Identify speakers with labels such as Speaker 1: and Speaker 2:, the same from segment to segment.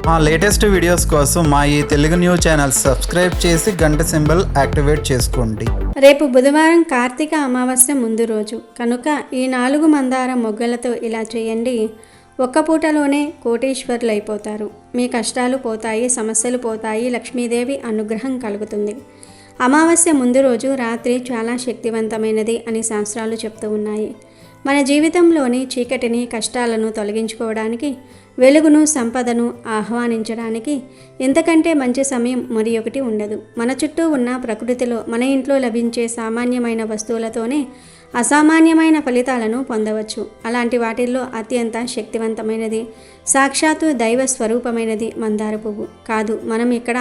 Speaker 1: మా latest videos కోసం మా ఈ తెలుగు న్యూస్ ఛానల్ సబ్స్క్రైబ్ చేసి గంట సింబల్ యాక్టివేట్ చేసుకోండి.
Speaker 2: రేపు బుధవారం కార్తీక అమావాస్య ముందు రోజు కనుక ఈ 4 మందార మొగ్గలతో ఇలా చేయండి. ఒక్క పూటలోనే కోటీశ్వరులు అయిపోతారు. మీ కష్టాలు పోతాయి, సమస్యలు పోతాయి, లక్ష్మీదేవి అనుగ్రహం కలుగుతుంది. అమావాస్య ముందు రోజు రాత్రి చాలా శక్తివంతమైనది అని శాస్త్రాలు చెప్తూ ఉన్నాయి. మన జీవితంలోని చీకటిని, కష్టాలను తొలగించుకోవడానికి, వెలుగును, సంపదను ఆహ్వానించడానికి ఇంతకంటే మంచి సమయం మరి ఒకటి ఉండదు. మన చుట్టూ ఉన్న ప్రకృతిలో మన ఇంట్లో లభించే సామాన్యమైన వస్తువులతోనే అసామాన్యమైన ఫలితాలను పొందవచ్చు. అలాంటి వాటిల్లో అత్యంత శక్తివంతమైనది, సాక్షాత్తు దైవ స్వరూపమైనది మందార పువ్వు కాదు. మనం ఇక్కడ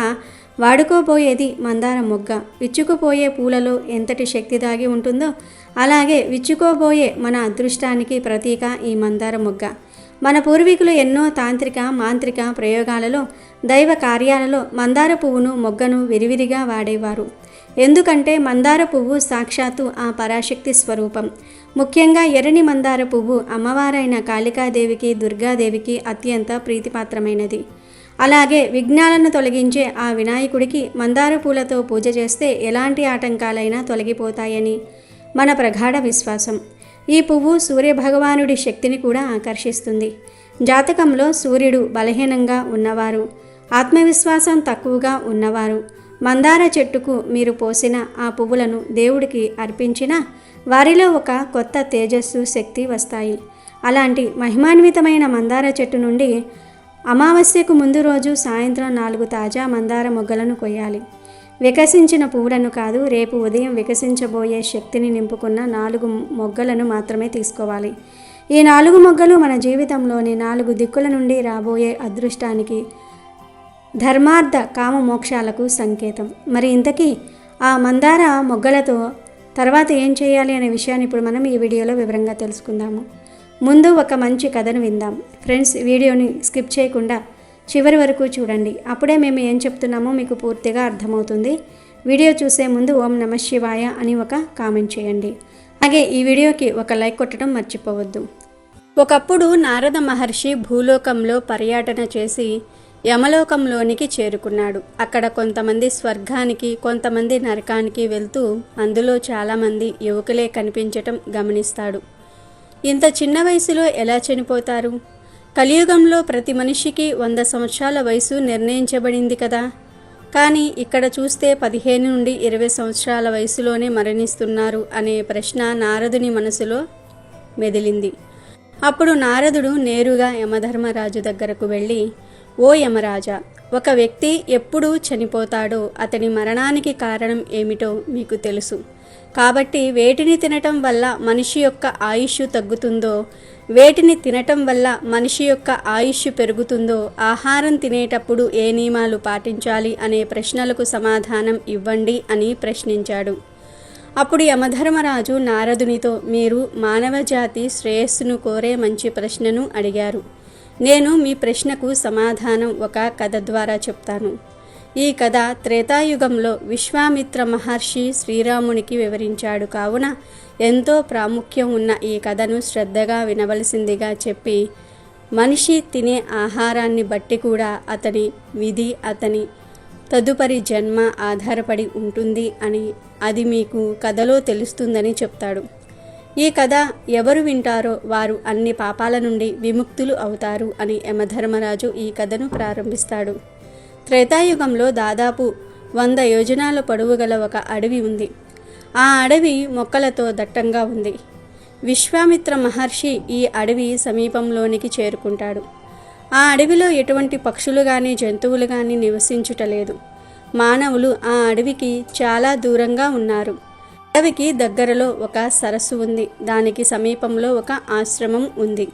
Speaker 2: వాడుకోబోయేది మందార మొగ్గ. విచ్చుకుపోయే పూలలో ఎంతటి శక్తి దాగి ఉంటుందో అలాగే విచ్చుకోబోయే మన అదృష్టానికి ప్రతీక ఈ మందార మొగ్గ. మన పూర్వీకులు ఎన్నో తాంత్రిక, మాంత్రిక ప్రయోగాలలో, దైవ కార్యాలలో మందార పువ్వును, మొగ్గను విరివిరిగా వాడేవారు. ఎందుకంటే మందార పువ్వు సాక్షాత్తు ఆ పరాశక్తి స్వరూపం. ముఖ్యంగా ఎర్రని మందార పువ్వు అమ్మవారైన కాళికాదేవికి, దుర్గాదేవికి అత్యంత ప్రీతిపాత్రమైనది. అలాగే విఘ్నాలను తొలగించే ఆ వినాయకుడికి మందార పూలతో పూజ చేస్తే ఎలాంటి ఆటంకాలైనా తొలగిపోతాయని మన ప్రగాఢ విశ్వాసం. ఈ పువ్వు సూర్యభగవానుడి శక్తిని కూడా ఆకర్షిస్తుంది. జాతకంలో సూర్యుడు బలహీనంగా ఉన్నవారు, ఆత్మవిశ్వాసం తక్కువగా ఉన్నవారు మందార చెట్టుకు మీరు పోసిన ఆ పువ్వులను దేవుడికి అర్పించినా వారిలో ఒక కొత్త తేజస్సు, శక్తి వస్తాయి. అలాంటి మహిమాన్వితమైన మందార చెట్టు నుండి అమావాస్యకు ముందు రోజు సాయంత్రం 4 తాజా మందార మొగ్గలను కొయ్యాలి. వికసించిన పువ్వులను కాదు, రేపు ఉదయం వికసించబోయే శక్తిని నింపుకున్న 4 మొగ్గలను మాత్రమే తీసుకోవాలి. ఈ 4 మొగ్గలు మన జీవితంలోని 4 దిక్కుల నుండి రాబోయే అదృష్టానికి, ధర్మార్థ కామ మోక్షాలకు సంకేతం. మరి ఇంతకీ ఆ మందార మొగ్గలతో తర్వాత ఏం చేయాలి అనే విషయాన్ని ఇప్పుడు మనం ఈ వీడియోలో వివరంగా తెలుసుకుందాము. ముందు ఒక మంచి కథను విందాం. ఫ్రెండ్స్, వీడియోని స్కిప్ చేయకుండా చివరి వరకు చూడండి. అప్పుడే మేము ఏం చెప్తున్నామో మీకు పూర్తిగా అర్థమవుతుంది. వీడియో చూసే ముందు ఓం నమ శివాయ అని ఒక కామెంట్ చేయండి. అలాగే ఈ వీడియోకి ఒక లైక్ కొట్టడం మర్చిపోవద్దు. ఒకప్పుడు నారద మహర్షి భూలోకంలో పర్యటన చేసి యమలోకంలోనికి చేరుకున్నాడు. అక్కడ కొంతమంది స్వర్గానికి, కొంతమంది నరకానికి వెళ్తూ అందులో చాలామంది యువకులే కనిపించటం గమనిస్తాడు. ఇంత చిన్న వయసులో ఎలా చనిపోతారు? కలియుగంలో ప్రతి మనిషికి 100 సంవత్సరాల వయసు నిర్ణయించబడింది కదా. కానీ ఇక్కడ చూస్తే 15 నుండి 20 సంవత్సరాల వయసులోనే మరణిస్తున్నారు అనే ప్రశ్న నారదుని మనసులో మెదిలింది. అప్పుడు నారదుడు నేరుగా యమధర్మరాజు దగ్గరకు వెళ్ళి, ఓ యమరాజా, ఒక వ్యక్తి ఎప్పుడు చనిపోతాడో అతని మరణానికి కారణం ఏమిటో మీకు తెలుసు. కాబట్టి వేటిని తినటం వల్ల మనిషి యొక్క ఆయుష్ తగ్గుతుందో, వేటిని తినటం వల్ల మనిషి యొక్క ఆయుష్ పెరుగుతుందో, ఆహారం తినేటప్పుడు ఏ నియమాలు పాటించాలి అనే ప్రశ్నలకు సమాధానం ఇవ్వండి అని ప్రశ్నించాడు. అప్పుడు యమధర్మరాజు నారదునితో, మీరు మానవజాతి శ్రేయస్సును కోరే మంచి ప్రశ్నను అడిగారు. నేను మీ ప్రశ్నకు సమాధానం ఒక కథ ద్వారా చెప్తాను. ఈ కథ త్రేతాయుగంలో విశ్వామిత్ర మహర్షి శ్రీరామునికి వివరించాడు. కావున ఎంతో ప్రాముఖ్యం ఉన్న ఈ కథను శ్రద్ధగా వినవలసిందిగా చెప్పి, మనిషి తినే ఆహారాన్ని బట్టి కూడా అతని విధి, అతని తదుపరి జన్మ ఆధారపడి ఉంటుంది అని, అది మీకు కథలో తెలుస్తుందని చెప్తాడు. ఈ కథ ఎవరు వింటారో వారు అన్ని పాపాల నుండి విముక్తులు అవుతారు అని యమధర్మరాజు ఈ కథను ప్రారంభిస్తాడు. త్రేతాయుగంలో దాదాపు 100 యోజనాల పొడవు గల ఒక అడవి ఉంది. ఆ అడవి మొక్కలతో దట్టంగా ఉంది. విశ్వామిత్ర మహర్షి ఈ అడవి సమీపంలోనికి చేరుకుంటాడు. ఆ అడవిలో ఎటువంటి పక్షులు కానీ, జంతువులు కానీ నివసించుటలేదు. మానవులు ఆ అడవికి చాలా దూరంగా ఉన్నారు. అడవికి దగ్గరలో ఒక సరస్సు ఉంది. దానికి సమీపంలో ఒక ఆశ్రమం ఉంది.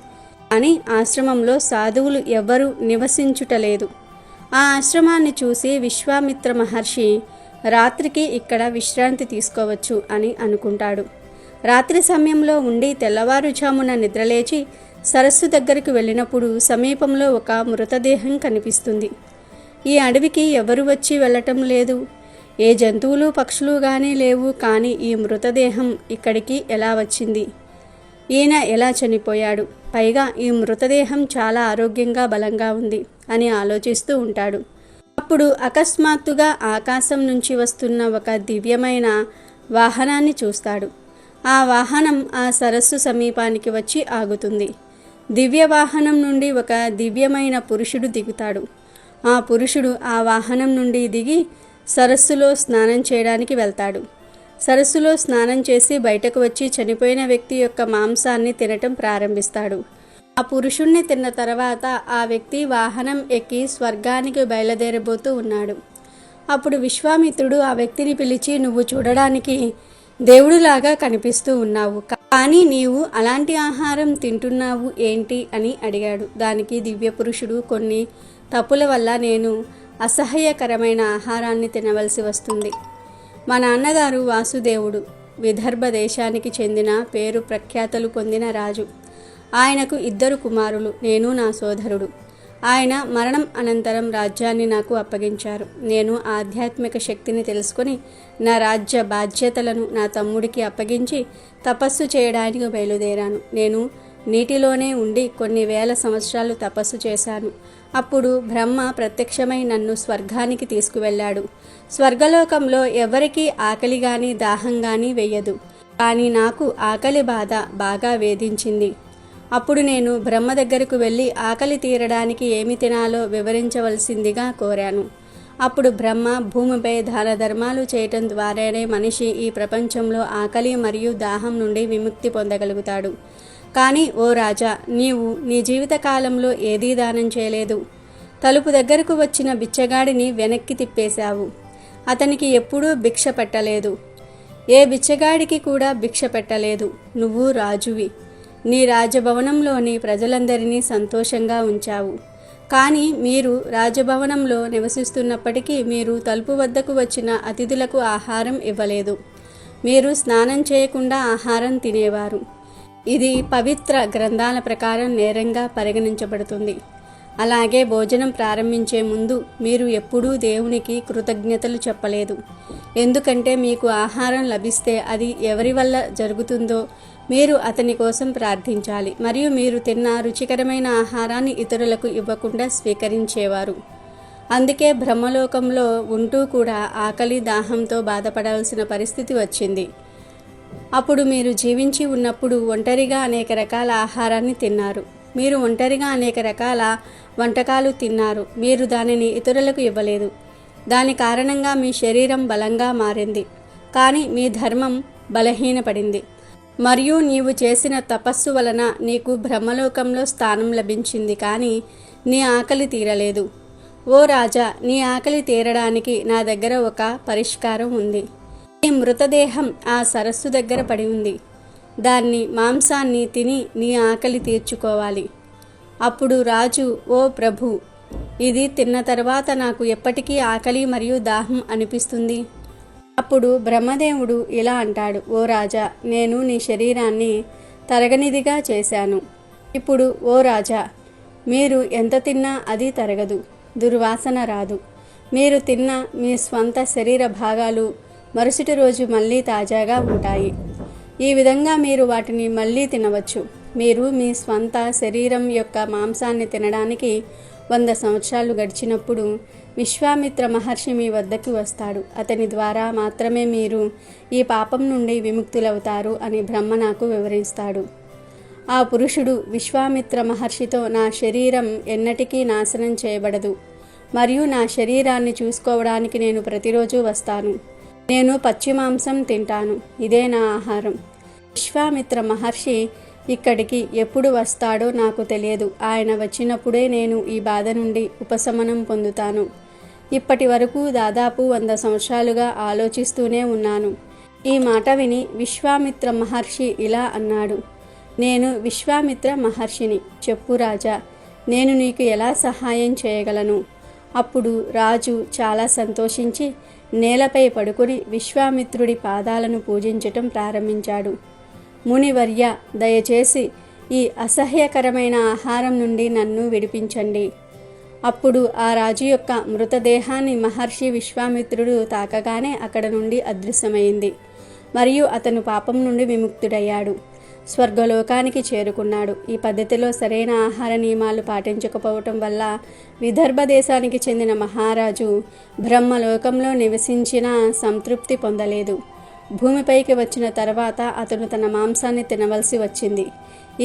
Speaker 2: అని ఆశ్రమంలో సాధువులు ఎవ్వరూ నివసించుటలేదు. ఆ ఆశ్రమాన్ని చూసి విశ్వామిత్ర మహర్షి రాత్రికి ఇక్కడ విశ్రాంతి తీసుకోవచ్చు అని అనుకుంటాడు. రాత్రి సమయంలో ఉండి తెల్లవారుజామున నిద్రలేచి సరస్సు దగ్గరకు వెళ్ళినప్పుడు సమీపంలో ఒక మృతదేహం కనిపిస్తుంది. ఈ అడవికి ఎవరు వచ్చి వెళ్ళటం లేదు. ఏ జంతువులు, పక్షులు కానీ లేవు. కానీ ఈ మృతదేహం ఇక్కడికి ఎలా వచ్చింది? ఈయన ఎలా చనిపోయాడు, పైగా ఈ మృతదేహం చాలా ఆరోగ్యంగా బలంగా ఉంది అని ఆలోచిస్తూ ఉంటాడు. అప్పుడు అకస్మాత్తుగా ఆకాశం నుంచి వస్తున్న ఒక దివ్యమైన వాహనాన్ని చూస్తాడు. ఆ వాహనం ఆ సరస్సు సమీపానికి వచ్చి ఆగుతుంది. దివ్య వాహనం నుండి ఒక దివ్యమైన పురుషుడు దిగుతాడు. ఆ పురుషుడు ఆ వాహనం నుండి దిగి సరస్సులో స్నానం చేయడానికి వెళ్తాడు. సరస్సులో స్నానం చేసి బయటకు వచ్చి చనిపోయిన వ్యక్తి యొక్క మాంసాన్ని తినటం ప్రారంభిస్తాడు. ఆ పురుషుణ్ణి తిన్న తర్వాత ఆ వ్యక్తి వాహనం ఎక్కి స్వర్గానికి బయలుదేరబోతూ ఉన్నాడు. అప్పుడు విశ్వామిత్రుడు ఆ వ్యక్తిని పిలిచి, నువ్వు చూడడానికి దేవుడులాగా కనిపిస్తూ ఉన్నావు, కానీ నీవు అలాంటి ఆహారం తింటున్నావు ఏంటి అని అడిగాడు. దానికి దివ్య పురుషుడు, కొన్ని తప్పుల వల్ల నేను అసహ్యకరమైన ఆహారాన్ని తినవలసి వస్తుంది. మా నాన్నగారు వాసుదేవుడు విదర్భ దేశానికి చెందిన పేరు ప్రఖ్యాతలు పొందిన రాజు. ఆయనకు 2 కుమారులు, నేను నా సోదరుడు. ఆయన మరణం అనంతరం రాజ్యాన్ని నాకు అప్పగించారు. నేను ఆధ్యాత్మిక శక్తిని తెలుసుకొని నా రాజ్య బాధ్యతలను నా తమ్ముడికి అప్పగించి తపస్సు చేయడానికి బయలుదేరాను. నేను నీటిలోనే ఉండి కొన్ని వేల సంవత్సరాలు తపస్సు చేశాను. అప్పుడు బ్రహ్మ ప్రత్యక్షమై నన్ను స్వర్గానికి తీసుకువెళ్ళాడు. స్వర్గలోకంలో ఎవరికీ ఆకలి గాని దాహం గాని వేయదు, కానీ నాకు ఆకలి బాధ బాగా వేధించింది. అప్పుడు నేను బ్రహ్మ దగ్గరకు వెళ్ళి ఆకలి తీరడానికి ఏమి తినాలో వివరించవలసిందిగా కోరాను. అప్పుడు బ్రహ్మ, భూమిపై దాన ధర్మాలు చేయటం ద్వారానే మనిషి ఈ ప్రపంచంలో ఆకలి మరియు దాహం నుండి విముక్తి పొందగలుగుతాడు. కానీ ఓ రాజా, నీవు నీ జీవితకాలంలో ఏదీ దానం చేయలేదు. తలుపు దగ్గరకు వచ్చిన బిచ్చగాడిని వెనక్కి తిప్పేశావు. అతనికి ఎప్పుడూ భిక్ష పెట్టలేదు. ఏ బిచ్చగాడికి కూడా భిక్ష పెట్టలేదు. నువ్వు రాజువి. నీ రాజభవనంలోని ప్రజలందరినీ సంతోషంగా ఉంచావు. కానీ మీరు రాజభవనంలో నివసిస్తున్నప్పటికీ మీరు తలుపు వద్దకు వచ్చిన అతిథులకు ఆహారం ఇవ్వలేదు. మీరు స్నానం చేయకుండా ఆహారం తినేవారు. ఇది పవిత్ర గ్రంథాల ప్రకారం నేరంగా పరిగణించబడుతుంది. అలాగే భోజనం ప్రారంభించే ముందు మీరు ఎప్పుడూ దేవునికి కృతజ్ఞతలు చెప్పలేదు. ఎందుకంటే మీకు ఆహారం లభిస్తే అది ఎవరి వల్ల జరుగుతుందో మీరు అతని కోసం ప్రార్థించాలి, మరియు మీరు తిన్న రుచికరమైన ఆహారాన్ని ఇతరులకు ఇవ్వకుండా స్వీకరించేవారు. అందుకే బ్రహ్మలోకంలో ఉంటూ కూడా ఆకలి దాహంతో బాధపడాల్సిన పరిస్థితి వచ్చింది. అప్పుడు మీరు జీవించి ఉన్నప్పుడు ఒంటరిగా అనేక రకాల ఆహారాన్ని తిన్నారు. మీరు ఒంటరిగా అనేక రకాల వంటకాలు తిన్నారు. మీరు దానిని ఇతరులకు ఇవ్వలేదు. దాని కారణంగా మీ శరీరం బలంగా మారింది, కానీ మీ ధర్మం బలహీనపడింది. మరియు నీవు చేసిన తపస్సు వలన నీకు బ్రహ్మలోకంలో స్థానం లభించింది, కానీ నీ ఆకలి తీరలేదు. ఓ రాజా, నీ ఆకలి తీరడానికి నా దగ్గర ఒక పరిష్కారం ఉంది. నీ మృతదేహం ఆ సరస్సు దగ్గర పడి ఉంది. దాన్ని మాంసాన్ని తిని నీ ఆకలి తీర్చుకోవాలి. అప్పుడు రాజు, ఓ ప్రభు, ఇది తిన్న తర్వాత నాకు ఎప్పటికీ ఆకలి మరియు దాహం అనిపిస్తుంది. అప్పుడు బ్రహ్మదేవుడు ఇలా అంటాడు, ఓ రాజా, నేను నీ శరీరాన్ని తరగనిదిగా చేశాను. ఇప్పుడు ఓ రాజా, మీరు ఎంత తిన్నా అది తరగదు, దుర్వాసన రాదు. మీరు తిన్న మీ స్వంత శరీర భాగాలు మరుసటి రోజు మళ్ళీ తాజాగా ఉంటాయి. ఈ విధంగా మీరు వాటిని మళ్ళీ తినవచ్చు. మీరు మీ స్వంత శరీరం యొక్క మాంసాన్ని తినడానికి 100 సంవత్సరాలు గడిచినప్పుడు విశ్వామిత్ర మహర్షి మీ వద్దకు వస్తాడు. అతని ద్వారా మాత్రమే మీరు ఈ పాపం నుండి విముక్తులవుతారు అని బ్రహ్మ నాకు వివరిస్తాడు. ఆ పురుషుడు విశ్వామిత్ర మహర్షితో, నా శరీరం ఎన్నటికీ నాశనం చేయబడదు మరియు నా శరీరాన్ని చూసుకోవడానికి నేను ప్రతిరోజు వస్తాను. నేను పచ్చి మాంసం తింటాను. ఇదే నా ఆహారం. విశ్వామిత్ర మహర్షి ఇక్కడికి ఎప్పుడు వస్తాడో నాకు తెలియదు. ఆయన వచ్చినప్పుడే నేను ఈ బాధ నుండి ఉపశమనం పొందుతాను. ఇప్పటి వరకు దాదాపు 100 సంవత్సరాలుగా ఆలోచిస్తూనే ఉన్నాను. ఈ మాట విని విశ్వామిత్ర మహర్షి ఇలా అన్నాడు, నేను విశ్వామిత్ర మహర్షిని. చెప్పు రాజా, నేను నీకు ఎలా సహాయం చేయగలను? అప్పుడు రాజు చాలా సంతోషించి నేలపై పడుకొని విశ్వామిత్రుడి పాదాలను పూజించటం ప్రారంభించాడు. మునివర్య, దయచేసి ఈ అసహ్యకరమైన ఆహారం నుండి నన్ను విడిపించండి. అప్పుడు ఆ రాజు యొక్క మృతదేహాన్ని మహర్షి విశ్వామిత్రుడు తాకగానే అక్కడ నుండి అదృశ్యమైంది మరియు అతను పాపం నుండి విముక్తుడయ్యాడు. స్వర్గలోకానికి చేరుకున్నాడు. ఈ పద్ధతిలో సరైన ఆహార నియమాలు పాటించకపోవటం వల్ల విదర్భ దేశానికి చెందిన మహారాజు బ్రహ్మలోకంలో నివసించిన సంతృప్తి పొందలేదు. భూమిపైకి వచ్చిన తర్వాత అతను తన మాంసాన్ని తినవలసి వచ్చింది.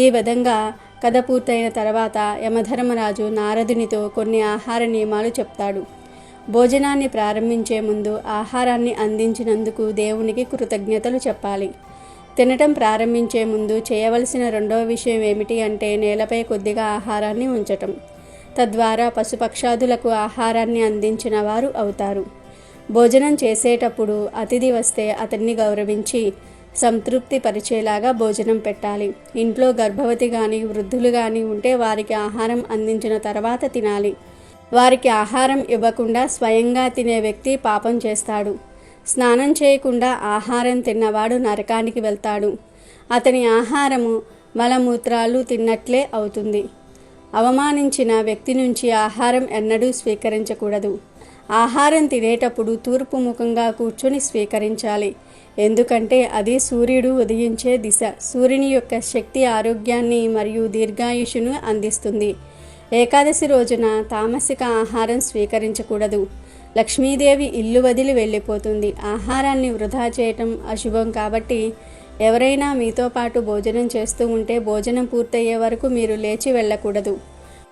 Speaker 2: ఈ విధంగా కథ పూర్తయిన తర్వాత యమధర్మరాజు నారదునితో కొన్ని ఆహార నియమాలు చెప్తాడు. భోజనాన్ని ప్రారంభించే ముందు ఆహారాన్ని అందించినందుకు దేవునికి కృతజ్ఞతలు చెప్పాలి. తినటం ప్రారంభించే ముందు చేయవలసిన రెండవ విషయం ఏమిటి అంటే నేలపై కొద్దిగా ఆహారాన్ని ఉంచటం. తద్వారా పశుపక్షాదులకు ఆహారాన్ని అందించిన వారు అవుతారు. భోజనం చేసేటప్పుడు అతిథి వస్తే అతన్ని గౌరవించి సంతృప్తి పరిచేలాగా భోజనం పెట్టాలి. ఇంట్లో గర్భవతి కానీ వృద్ధులు కానీ ఉంటే వారికి ఆహారం అందించిన తర్వాత తినాలి. వారికి ఆహారం ఇవ్వకుండా స్వయంగా తినే వ్యక్తి పాపం చేస్తాడు. స్నానం చేయకుండా ఆహారం తిన్నవాడు నరకానికి వెళ్తాడు. అతని ఆహారము మలమూత్రాలు తిన్నట్లే అవుతుంది. అవమానించిన వ్యక్తి నుంచి ఆహారం ఎన్నడూ స్వీకరించకూడదు. ఆహారం తినేటప్పుడు తూర్పు ముఖంగా కూర్చొని స్వీకరించాలి. ఎందుకంటే అది సూర్యుడు ఉదయించే దిశ. సూర్యుని యొక్క శక్తి ఆరోగ్యాన్ని మరియు దీర్ఘాయుషును అందిస్తుంది. ఏకాదశి రోజున తామసిక ఆహారం స్వీకరించకూడదు. లక్ష్మీదేవి ఇల్లు వదిలి వెళ్ళిపోతుంది. ఆహారాన్ని వృధా చేయటం అశుభం కాబట్టి ఎవరైనా మీతో పాటు భోజనం చేస్తూ ఉంటే భోజనం పూర్తయ్యే వరకు మీరు లేచి వెళ్ళకూడదు.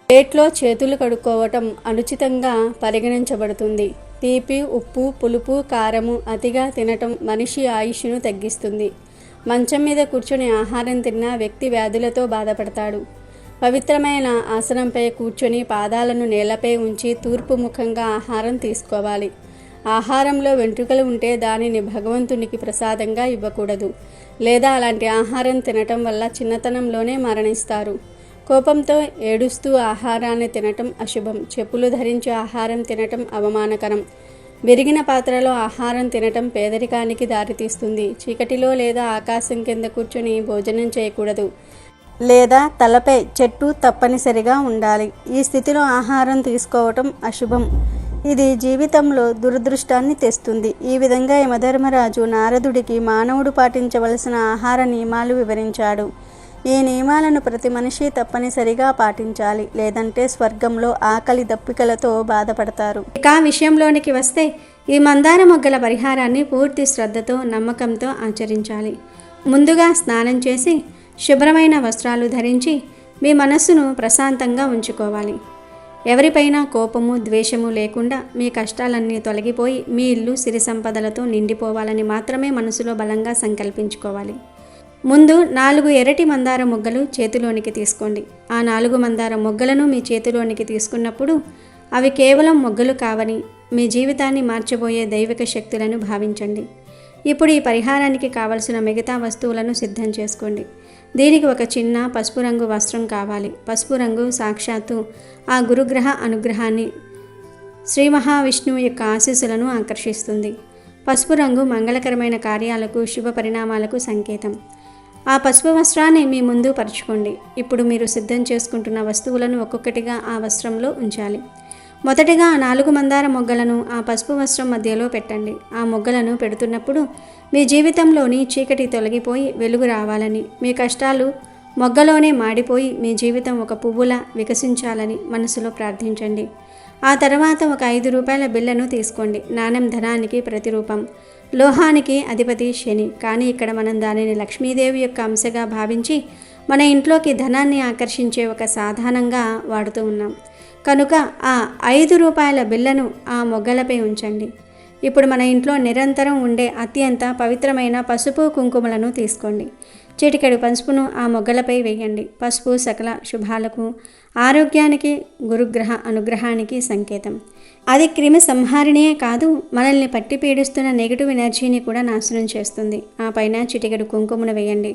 Speaker 2: ప్లేట్లో చేతులు కడుక్కోవటం అనుచితంగా పరిగణించబడుతుంది. తీపి, ఉప్పు, పులుపు, కారము అతిగా తినటం మనిషి ఆయుష్ను తగ్గిస్తుంది. మంచం మీద కూర్చొని ఆహారం తిన్న వ్యక్తి వ్యాధులతో బాధపడతాడు. పవిత్రమైన ఆసనంపై కూర్చొని పాదాలను నేలపై ఉంచి తూర్పు ముఖంగా ఆహారం తీసుకోవాలి. ఆహారంలో వెంట్రుకలు ఉంటే దానిని భగవంతునికి ప్రసాదంగా ఇవ్వకూడదు. లేదా అలాంటి ఆహారం తినటం వల్ల చిన్నతనంలోనే మరణిస్తారు. కోపంతో ఏడుస్తూ ఆహారాన్ని తినటం అశుభం. చెప్పులు ధరించి ఆహారం తినటం అవమానకరం. విరిగిన పాత్రలో ఆహారం తినటం పేదరికానికి దారితీస్తుంది. చీకటిలో లేదా ఆకాశం కింద కూర్చొని భోజనం చేయకూడదు. లేదా తలపై చెట్టు తప్పనిసరిగా ఉండాలి. ఈ స్థితిలో ఆహారం తీసుకోవటం అశుభం. ఇది జీవితంలో దురదృష్టాన్ని తెస్తుంది. ఈ విధంగా యమధర్మరాజు నారదుడికి మానవుడు పాటించవలసిన ఆహార నియమాలు వివరించాడు. ఈ నియమాలను ప్రతి మనిషి తప్పనిసరిగా పాటించాలి. లేదంటే స్వర్గంలో ఆకలి దప్పికలతో బాధపడతారు. ఇక విషయంలోనికి వస్తే ఈ మందార మొగ్గల పరిహారాన్ని పూర్తి శ్రద్ధతో నమ్మకంతో ఆచరించాలి. ముందుగా స్నానం చేసి శుభ్రమైన వస్త్రాలు ధరించి మీ మనస్సును ప్రశాంతంగా ఉంచుకోవాలి. ఎవరిపైనా కోపము ద్వేషము లేకుండా మీ కష్టాలన్నీ తొలగిపోయి మీ ఇల్లు సిరి సంపదలతో నిండిపోవాలని మాత్రమే మనసులో బలంగా సంకల్పించుకోవాలి. ముందు 4 ఎర్రటి మందార మొగ్గలు చేతిలోనికి తీసుకోండి. ఆ 4 మందార మొగ్గలను మీ చేతిలోనికి తీసుకున్నప్పుడు అవి కేవలం మొగ్గలు కావని మీ జీవితాన్ని మార్చబోయే దైవిక శక్తులను భావించండి. ఇప్పుడు ఈ పరిహారానికి కావలసిన మిగతా వస్తువులను సిద్ధం చేసుకోండి. దీనికి ఒక చిన్న పసుపు రంగు వస్త్రం కావాలి. పసుపు రంగు సాక్షాత్తు ఆ గురుగ్రహ అనుగ్రహాన్ని, శ్రీ మహావిష్ణువు యొక్క ఆశీస్సులను ఆకర్షిస్తుంది. పసుపు రంగు మంగళకరమైన కార్యాలకు, శుభ పరిణామాలకు సంకేతం. ఆ పసుపు వస్త్రాన్ని మీ ముందు పరుచుకోండి. ఇప్పుడు మీరు సిద్ధం చేసుకుంటున్న వస్తువులను ఒక్కొక్కటిగా ఆ వస్త్రంలో ఉంచాలి. మొదటిగా 4 మందార మొగ్గలను ఆ పసుపు వస్త్రం మధ్యలో పెట్టండి. ఆ మొగ్గలను పెడుతున్నప్పుడు మీ జీవితంలోని చీకటి తొలగిపోయి వెలుగు రావాలని, మీ కష్టాలు మొగ్గలోనే మాడిపోయి మీ జీవితం ఒక పువ్వులా వికసించాలని మనసులో ప్రార్థించండి. ఆ తర్వాత ఒక 5 రూపాయల బిళ్ళను తీసుకోండి. నాణెం ధనానికి ప్రతిరూపం, లోహానికి అధిపతి శని. కానీ ఇక్కడ మనం దానిని లక్ష్మీదేవి యొక్క అంశగా భావించి మన ఇంట్లోకి ధనాన్ని ఆకర్షించే ఒక సాధనంగా వాడుతూ ఉన్నాం. కనుక ఆ 5 రూపాయల బిళ్ళను ఆ మొగ్గలపై ఉంచండి. ఇప్పుడు మన ఇంట్లో నిరంతరం ఉండే అత్యంత పవిత్రమైన పసుపు కుంకుమలను తీసుకోండి. చిటికెడు పసుపును ఆ మొగ్గలపై వేయండి. పసుపు సకల శుభాలకు, ఆరోగ్యానికి, గురుగ్రహ అనుగ్రహానికి సంకేతం. అది క్రిమి సంహారిణియే కాదు, మనల్ని పట్టి పీడిస్తున్న నెగిటివ్ ఎనర్జీని కూడా నాశనం చేస్తుంది. ఆ పైన చిటికెడు కుంకుమను వేయండి.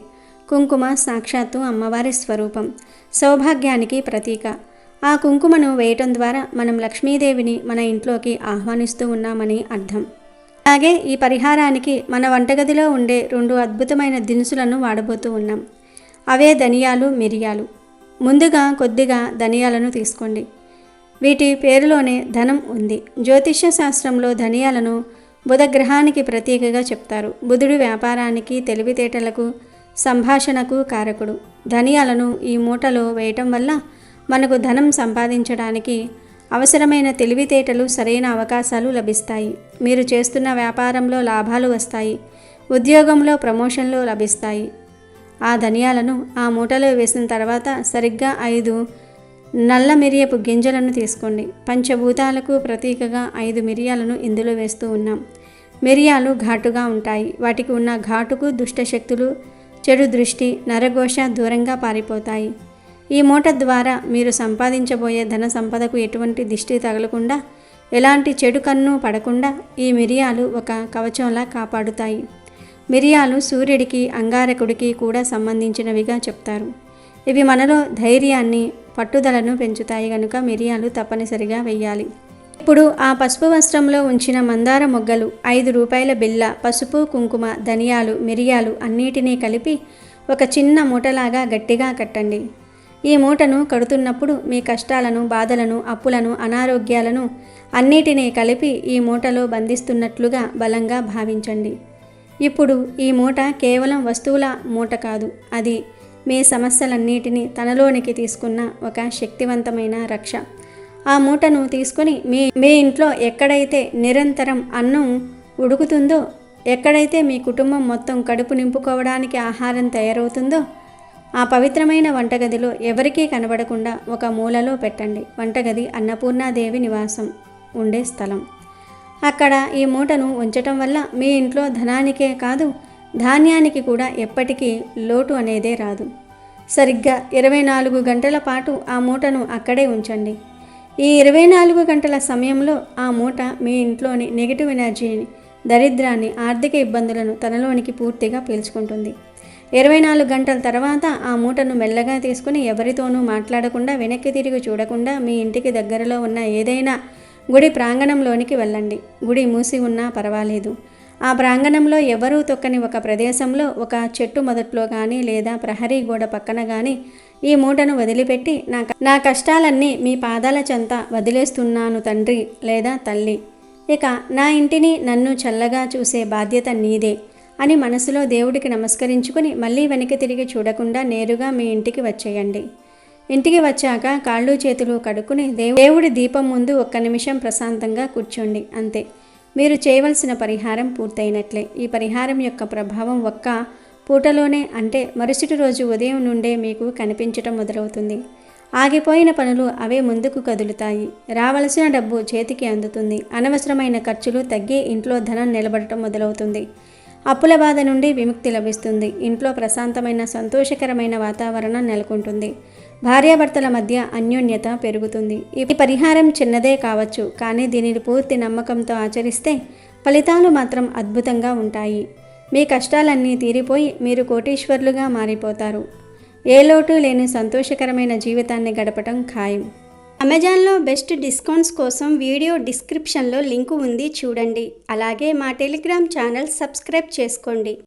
Speaker 2: కుంకుమ సాక్షాత్తు అమ్మవారి స్వరూపం, సౌభాగ్యానికి ప్రతీక. ఆ కుంకుమను వేయటం ద్వారా మనం లక్ష్మీదేవిని మన ఇంట్లోకి ఆహ్వానిస్తూ ఉన్నామని అర్థం. అలాగే ఈ పరిహారానికి మన వంటగదిలో ఉండే 2 అద్భుతమైన దినుసులను వాడబోతూ ఉన్నాం. అవే ధనియాలు, మిరియాలు. ముందుగా కొద్దిగా ధనియాలను తీసుకోండి. వీటి పేరులోనే ధనం ఉంది. జ్యోతిష్య శాస్త్రంలో ధనియాలను బుధగ్రహానికి ప్రతీకగా చెప్తారు. బుధుడు వ్యాపారానికి, తెలివితేటలకు, సంభాషణకు కారకుడు. ధనియాలను ఈ మూటలో వేయటం వల్ల మనకు ధనం సంపాదించడానికి అవసరమైన తెలివితేటలు, సరైన అవకాశాలు లభిస్తాయి. మీరు చేస్తున్న వ్యాపారంలో లాభాలు వస్తాయి. ఉద్యోగంలో ప్రమోషన్లు లభిస్తాయి. ఆ ధనియాలను ఆ మూటలో వేసిన తర్వాత సరిగ్గా 5 నల్ల మిరియపు గింజలను తీసుకోండి. పంచభూతాలకు ప్రతీకగా 5 మిరియాలను ఇందులో వేస్తూ ఉన్నాం. మిరియాలు ఘాటుగా ఉంటాయి. వాటికి ఉన్న ఘాటుకు దుష్టశక్తులు, చెడు దృష్టి, నరఘోష దూరంగా పారిపోతాయి. ఈ మూట ద్వారా మీరు సంపాదించబోయే ధన సంపదకు ఎటువంటి దిష్టి తగలకుండా, ఎలాంటి చెడు కన్ను పడకుండా ఈ మిరియాలు ఒక కవచంలా కాపాడుతాయి. మిరియాలు సూర్యుడికి, అంగారకుడికి కూడా సంబంధించినవిగా చెప్తారు. ఇవి మనలో ధైర్యాన్ని, పట్టుదలను పెంచుతాయి కనుక మిరియాలు తప్పనిసరిగా వెయ్యాలి. ఇప్పుడు ఆ పసుపు వస్త్రంలో ఉంచిన మందార మొగ్గలు, 5 రూపాయల బిళ్ళ, పసుపు, కుంకుమ, ధనియాలు, మిరియాలు అన్నిటినీ కలిపి ఒక చిన్న మూటలాగా గట్టిగా కట్టండి. ఈ మూటను కడుతున్నప్పుడు మీ కష్టాలను, బాధలను, అప్పులను, అనారోగ్యాలను అన్నిటినీ కలిపి ఈ మూటలో బంధిస్తున్నట్లుగా బలంగా భావించండి. ఇప్పుడు ఈ మూట కేవలం వస్తువుల మూట కాదు, అది మీ సమస్యలన్నిటినీ తనలోనికి తీసుకున్న ఒక శక్తివంతమైన రక్ష. ఆ మూటను తీసుకొని మీ ఇంట్లో ఎక్కడైతే నిరంతరం అన్నం ఉడుకుతుందో, ఎక్కడైతే మీ కుటుంబం మొత్తం కడుపు నింపుకోవడానికి ఆహారం తయారవుతుందో, ఆ పవిత్రమైన వంటగదిలో ఎవరికీ కనబడకుండా ఒక మూలలో పెట్టండి. వంటగది అన్నపూర్ణాదేవి నివాసం ఉండే స్థలం. అక్కడ ఈ మూటను ఉంచటం వల్ల మీ ఇంట్లో ధనానికే కాదు, ధాన్యానికి కూడా ఎప్పటికీ లోటు అనేదే రాదు. సరిగ్గా 24 గంటల పాటు ఆ మూటను అక్కడే ఉంచండి. ఈ 24 గంటల సమయంలో ఆ మూట మీ ఇంట్లోని నెగిటివ్ ఎనర్జీని, దరిద్రాన్ని, ఆర్థిక ఇబ్బందులను తనలోనికి పూర్తిగా పీల్చుకుంటుంది. 24 గంటల తర్వాత ఆ మూటను మెల్లగా తీసుకుని ఎవరితోనూ మాట్లాడకుండా, వెనక్కి తిరిగి చూడకుండా మీ ఇంటికి దగ్గరలో ఉన్న ఏదైనా గుడి ప్రాంగణంలోనికి వెళ్ళండి. గుడి మూసి ఉన్నా పర్వాలేదు. ఆ ప్రాంగణంలో ఎవరూ తొక్కని ఒక ప్రదేశంలో, ఒక చెట్టు మొదట్లో కానీ లేదా ప్రహరీ గోడ పక్కన కానీ ఈ మూటను వదిలిపెట్టి, నా కష్టాలన్నీ మీ పాదాల చెంత వదిలేస్తున్నాను తండ్రి లేదా తల్లి, ఇక నా ఇంటిని, నన్ను చల్లగా చూసే బాధ్యత నీదే అని మనసులో దేవుడికి నమస్కరించుకుని మళ్ళీ వెనక్కి తిరిగి చూడకుండా నేరుగా మీ ఇంటికి వచ్చేయండి. ఇంటికి వచ్చాక కాళ్ళు చేతులు కడుక్కుని దేవుడి దీపం ముందు 1 నిమిషం ప్రశాంతంగా కూర్చోండి. అంతే, మీరు చేయవలసిన పరిహారం పూర్తయినట్లే. ఈ పరిహారం యొక్క ప్రభావం ఒక్క పూటలోనే, అంటే మరుసటి రోజు ఉదయం నుండే మీకు కనిపించటం మొదలవుతుంది. ఆగిపోయిన పనులు అవే ముందుకు కదులుతాయి. రావలసిన డబ్బు చేతికి అందుతుంది. అనవసరమైన ఖర్చులు తగ్గి ఇంట్లో ధనం నిలబడటం మొదలవుతుంది. అప్పుల బాధ నుండి విముక్తి లభిస్తుంది. ఇంట్లో ప్రశాంతమైన, సంతోషకరమైన వాతావరణం నెలకొంటుంది. భార్యాభర్తల మధ్య అన్యోన్యత పెరుగుతుంది. ఈ పరిహారం చిన్నదే కావచ్చు, కానీ దీనిని పూర్తి నమ్మకంతో ఆచరిస్తే ఫలితాలు మాత్రం అద్భుతంగా ఉంటాయి. మీ కష్టాలన్నీ తీరిపోయి మీరు కోటీశ్వర్లుగా మారిపోతారు. ఏ లోటు లేని సంతోషకరమైన జీవితాన్ని గడపటం ఖాయం. అమెజాన్లో బెస్ట్ డిస్కౌంట్స్ కోసం వీడియో డిస్క్రిప్షన్లో లింకు ఉంది, చూడండి. అలాగే మా టెలిగ్రామ్ ఛానల్ సబ్స్క్రైబ్ చేసుకోండి.